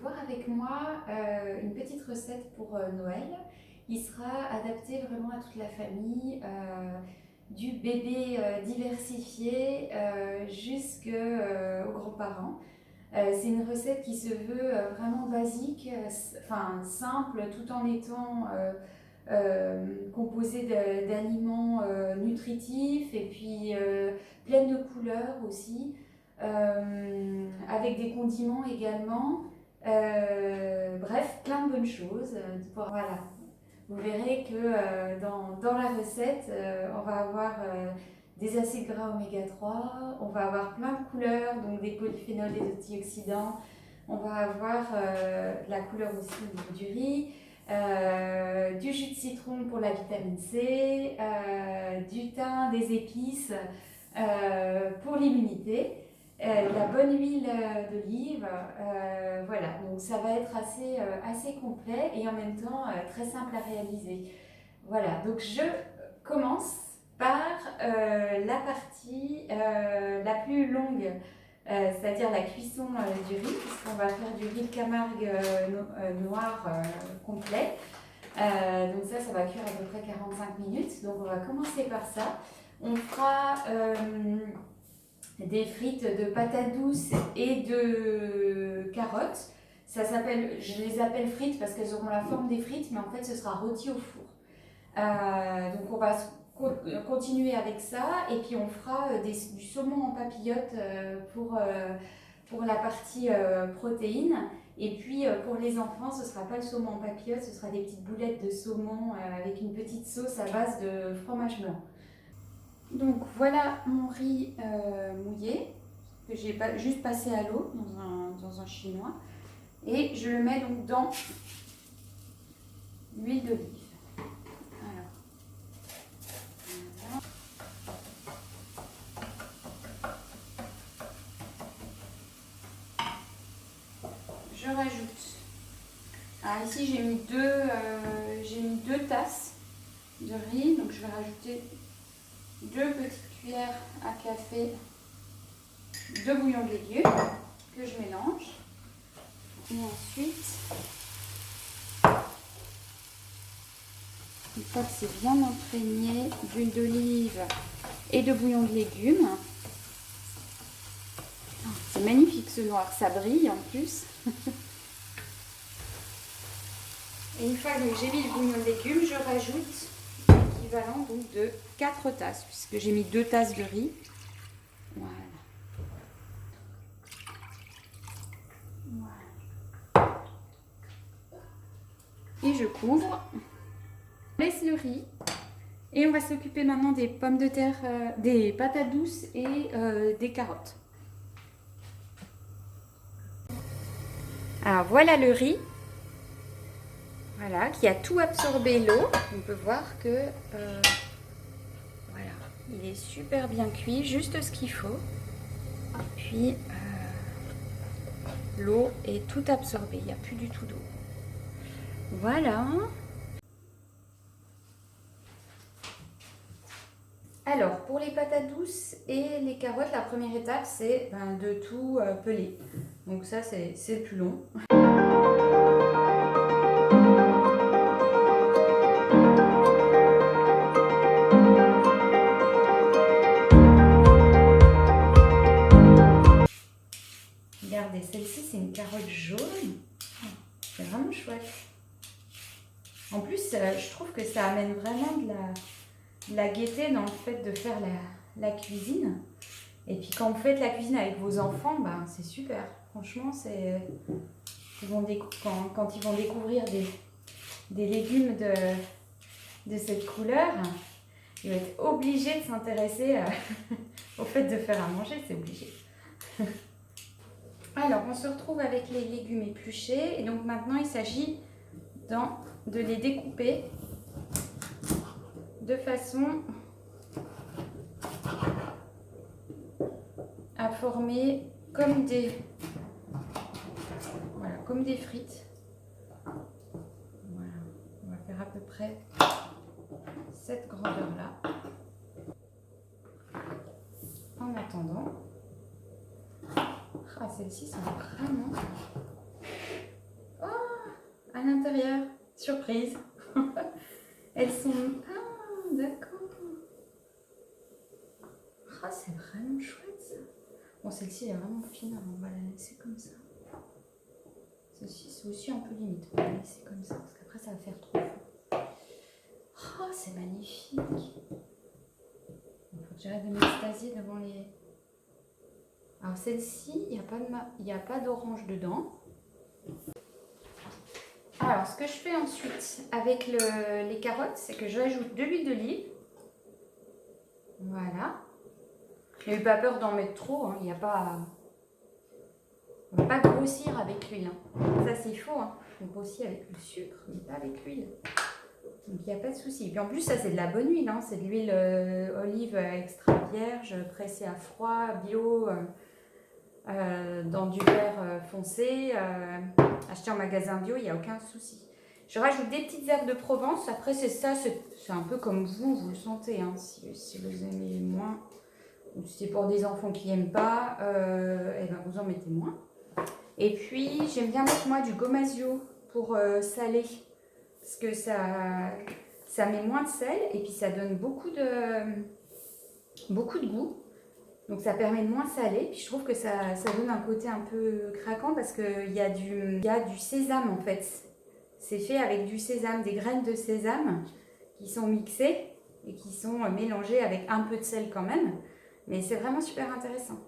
voir avec moi une petite recette pour Noël. Il sera adapté vraiment à toute la famille, du bébé diversifié jusqu'aux grands-parents. C'est une recette qui se veut vraiment basique, enfin simple, tout en étant composée d'aliments nutritifs et puis pleine de couleurs aussi. Avec des condiments également. Bref, plein de bonnes choses. Voilà. Vous verrez que dans la recette, on va avoir des acides gras oméga 3, on va avoir plein de couleurs, donc des polyphénols, des antioxydants. On va avoir la couleur aussi au niveau du riz, du jus de citron pour la vitamine C, du thym, des épices pour l'immunité. La bonne huile d'olive, voilà, donc ça va être assez complet et en même temps très simple à réaliser. Voilà, donc je commence par la partie la plus longue, c'est-à-dire la cuisson du riz, puisqu'on va faire du riz de Camargue noir complet. Donc ça va cuire à peu près 45 minutes, donc on va commencer par ça. On fera des frites de patates douces et de carottes. Je les appelle frites parce qu'elles auront la forme des frites, mais en fait ce sera rôti au four. Donc on va continuer avec ça et puis on fera du saumon en papillote pour la partie protéines. Et puis pour les enfants, ce ne sera pas le saumon en papillote, ce sera des petites boulettes de saumon avec une petite sauce à base de fromage blanc. Donc voilà mon riz mouillé que j'ai juste passé à l'eau dans un chinois et je le mets donc dans l'huile d'olive. Voilà. Je rajoute. Alors ici j'ai mis deux tasses de riz, donc je vais rajouter 2 petites cuillères à café de bouillon de légumes que je mélange. Et ensuite, une fois que c'est bien imprégné d'huile d'olive et de bouillon de légumes, c'est magnifique ce noir, ça brille en plus. Et une fois que j'ai mis le bouillon de légumes, je rajoute l'équivalent donc de 4 tasses, puisque j'ai mis 2 tasses de riz. Voilà. Et je couvre, on laisse le riz et on va s'occuper maintenant des pommes de terre, des patates douces et des carottes. Alors voilà le riz, voilà, qui a tout absorbé l'eau. On peut voir que voilà, il est super bien cuit, juste ce qu'il faut. Et puis l'eau est tout absorbée, il n'y a plus du tout d'eau. Voilà. Alors, pour les patates douces et les carottes, la première étape, c'est de tout peler. Donc ça, c'est le plus long. Regardez, celle-ci, c'est une carotte jaune. C'est vraiment chouette. En plus, je trouve que ça amène vraiment de la gaieté dans le fait de faire la cuisine. Et puis quand vous faites la cuisine avec vos enfants, c'est super. Franchement, quand ils vont découvrir des légumes de cette couleur, ils vont être obligés de s'intéresser au fait de faire à manger, c'est obligé. Alors, on se retrouve avec les légumes épluchés. Et donc maintenant, il s'agit de les découper de façon à former comme des frites. Voilà, on va faire à peu près cette grandeur-là. En attendant, celles-ci sont vraiment à l'intérieur. Surprise. Elles sont... Ah, d'accord. Ah, c'est vraiment chouette ça. Bon, celle-ci elle est vraiment fine, alors on va la laisser comme ça. Celle-ci c'est aussi un peu limite, on va la laisser comme ça, parce qu'après ça va faire trop fou. Oh, c'est magnifique. Il faut que j'arrête de m'extasier devant les... Alors celle-ci, il n'y a pas d'orange dedans. Alors ce que je fais ensuite avec les carottes, c'est que je rajoute de l'huile d'olive. Voilà. Je n'ai pas peur d'en mettre trop, hein. Il n'y a pas... On ne va pas grossir avec l'huile. Hein. Ça c'est faux, hein. On grossit avec le sucre, mais pas avec l'huile. Donc il n'y a pas de souci. Et puis en plus, ça c'est de la bonne huile. Hein. C'est de l'huile olive extra vierge, pressée à froid, bio, dans du verre foncé. Acheté en magasin bio, il n'y a aucun souci. Je rajoute des petites herbes de Provence. Après, c'est ça, c'est un peu comme vous le sentez. Hein. Si vous aimez moins, ou si c'est pour des enfants qui n'aiment pas, et ben vous en mettez moins. Et puis, j'aime bien mettre moi du gomasio pour saler. Parce que ça met moins de sel et puis ça donne beaucoup de goût. Donc ça permet de moins saler. Puis je trouve que ça donne un côté un peu craquant parce qu'il y a du sésame en fait. C'est fait avec du sésame, des graines de sésame qui sont mixées et qui sont mélangées avec un peu de sel quand même. Mais c'est vraiment super intéressant.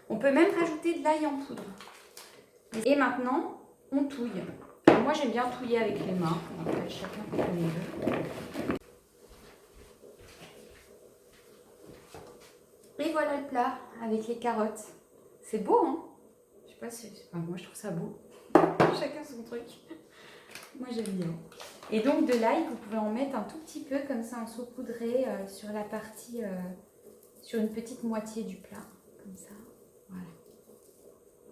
On peut même rajouter de l'ail en poudre. Et maintenant, on touille. Alors moi j'aime bien touiller avec les mains. Après, chacun fait comme il veut. Et voilà le plat avec les carottes. C'est beau, hein? Je sais pas si... Enfin, moi, je trouve ça beau. Chacun son truc. Moi, j'aime bien. Et donc, de l'ail, vous pouvez en mettre un tout petit peu, comme ça, en saupoudré sur la partie... sur une petite moitié du plat. Comme ça. Voilà.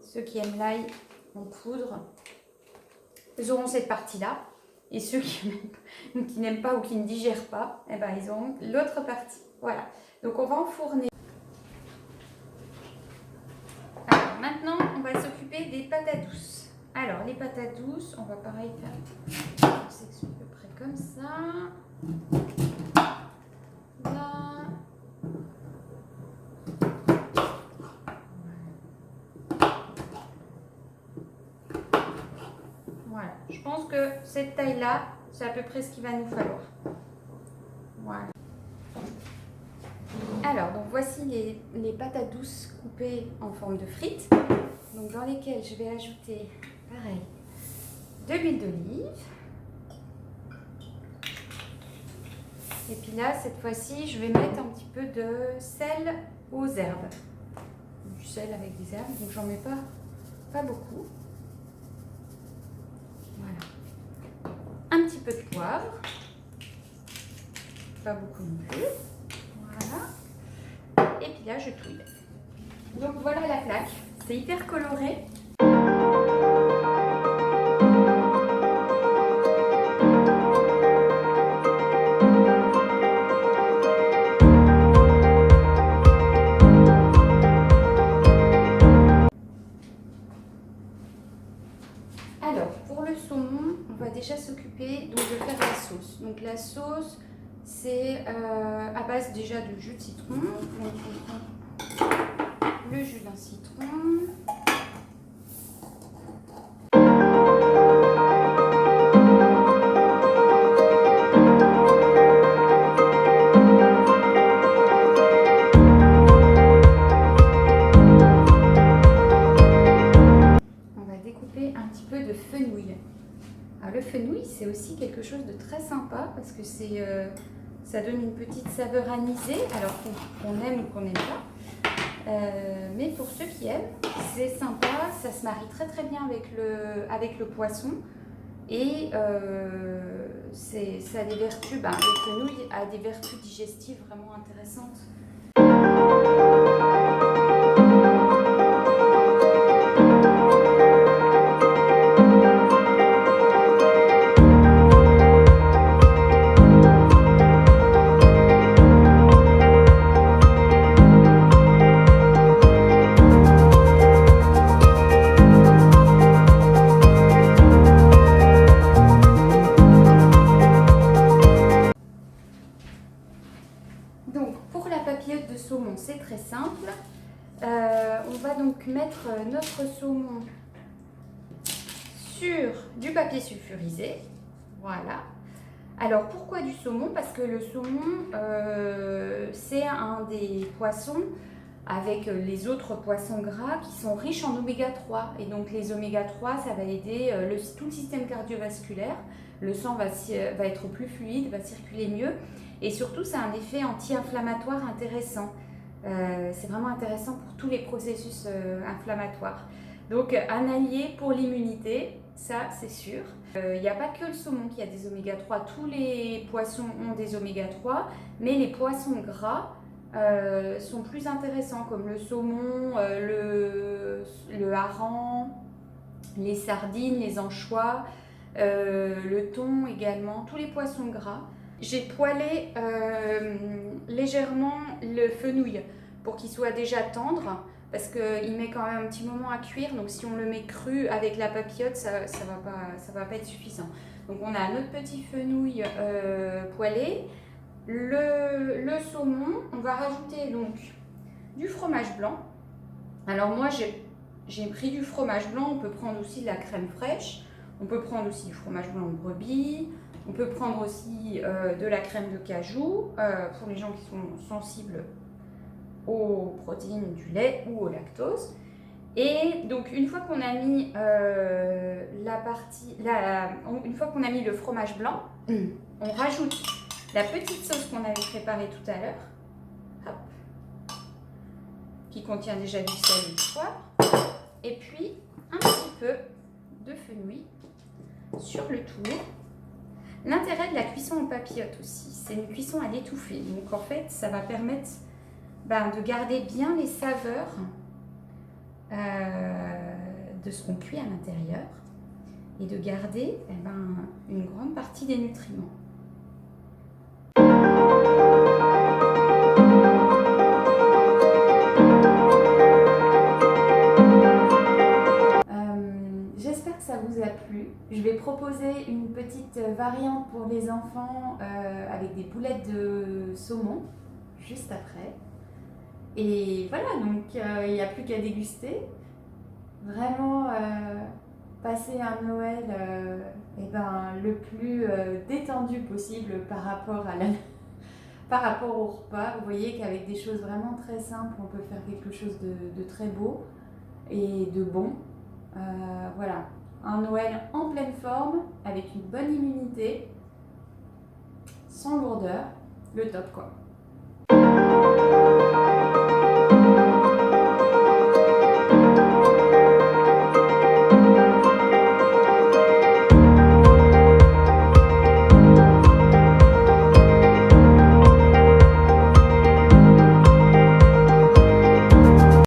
Ceux qui aiment l'ail en poudre, ils auront cette partie-là. Et ceux qui n'aiment pas ou qui ne digèrent pas, eh ben, ils auront l'autre partie. Voilà. Donc, on va enfourner. Maintenant, on va s'occuper des patates douces. Alors, les patates douces, on va pareil faire une section à peu près comme ça. Là. Voilà. Je pense que cette taille-là, c'est à peu près ce qu'il va nous falloir. Voilà. Alors, donc voici les patates douces coupées en forme de frites. Donc, dans lesquelles je vais ajouter, pareil, de l'huile d'olive. Et puis là, cette fois-ci, je vais mettre un petit peu de sel aux herbes. Du sel avec des herbes, donc j'en mets pas beaucoup. Voilà. Un petit peu de poivre. Pas beaucoup non plus. Voilà. Et puis là, je touille. Donc voilà la plaque. C'est hyper coloré. Alors, pour le saumon, on va déjà s'occuper de faire la sauce. Donc la sauce, c'est à base déjà de jus de citron. Donc on prend le jus d'un citron. On va découper un petit peu de fenouil. Alors le fenouil, c'est aussi quelque chose de très sympa parce que ça donne une petite saveur anisée, alors qu'on aime ou qu'on n'aime pas. Mais pour ceux qui aiment, c'est sympa, ça se marie très très bien avec le poisson et ça a des vertus, le fenouil a des vertus digestives vraiment intéressantes. va donc mettre notre saumon sur du papier sulfurisé. Voilà. Alors pourquoi du saumon? Parce que le saumon, c'est un des poissons avec les autres poissons gras qui sont riches en oméga 3. Et donc les oméga 3, ça va aider tout le système cardiovasculaire. Le sang va être plus fluide, va circuler mieux. Et surtout, ça a un effet anti-inflammatoire intéressant. C'est vraiment intéressant pour tous les processus inflammatoires. Donc un allié pour l'immunité, ça c'est sûr. Il n'y a pas que le saumon qui a des oméga 3, tous les poissons ont des oméga 3, mais les poissons gras sont plus intéressants comme le saumon, le hareng, les sardines, les anchois, le thon également, tous les poissons gras. J'ai poêlé légèrement le fenouil pour qu'il soit déjà tendre parce qu'il met quand même un petit moment à cuire, donc si on le met cru avec la papillote, ça va pas être suffisant. Donc on a notre petit fenouil poêlé, le saumon, on va rajouter donc du fromage blanc. Alors moi j'ai pris du fromage blanc, on peut prendre aussi de la crème fraîche, on peut prendre aussi du fromage blanc de brebis, on peut prendre aussi de la crème de cajou pour les gens qui sont sensibles aux protéines du lait ou au lactose. Et donc une fois qu'on a mis une fois qu'on a mis le fromage blanc, on rajoute la petite sauce qu'on avait préparée tout à l'heure, qui contient déjà du sel et du poivre, et puis un petit peu de fenouil sur le tour. L'intérêt de la cuisson en papillote aussi, c'est une cuisson à l'étouffer. Donc en fait, ça va permettre de garder bien les saveurs de ce qu'on cuit à l'intérieur et de garder une grande partie des nutriments. J'espère que ça vous a plu. Je vais proposer une petite variante pour les enfants avec des boulettes de saumon juste après. Et voilà, donc il n'y a plus qu'à déguster. Vraiment passer un Noël le plus détendu possible par rapport au repas. Vous voyez qu'avec des choses vraiment très simples, on peut faire quelque chose de très beau et de bon. Voilà, un Noël en pleine forme, avec une bonne immunité, sans lourdeur, le top quoi.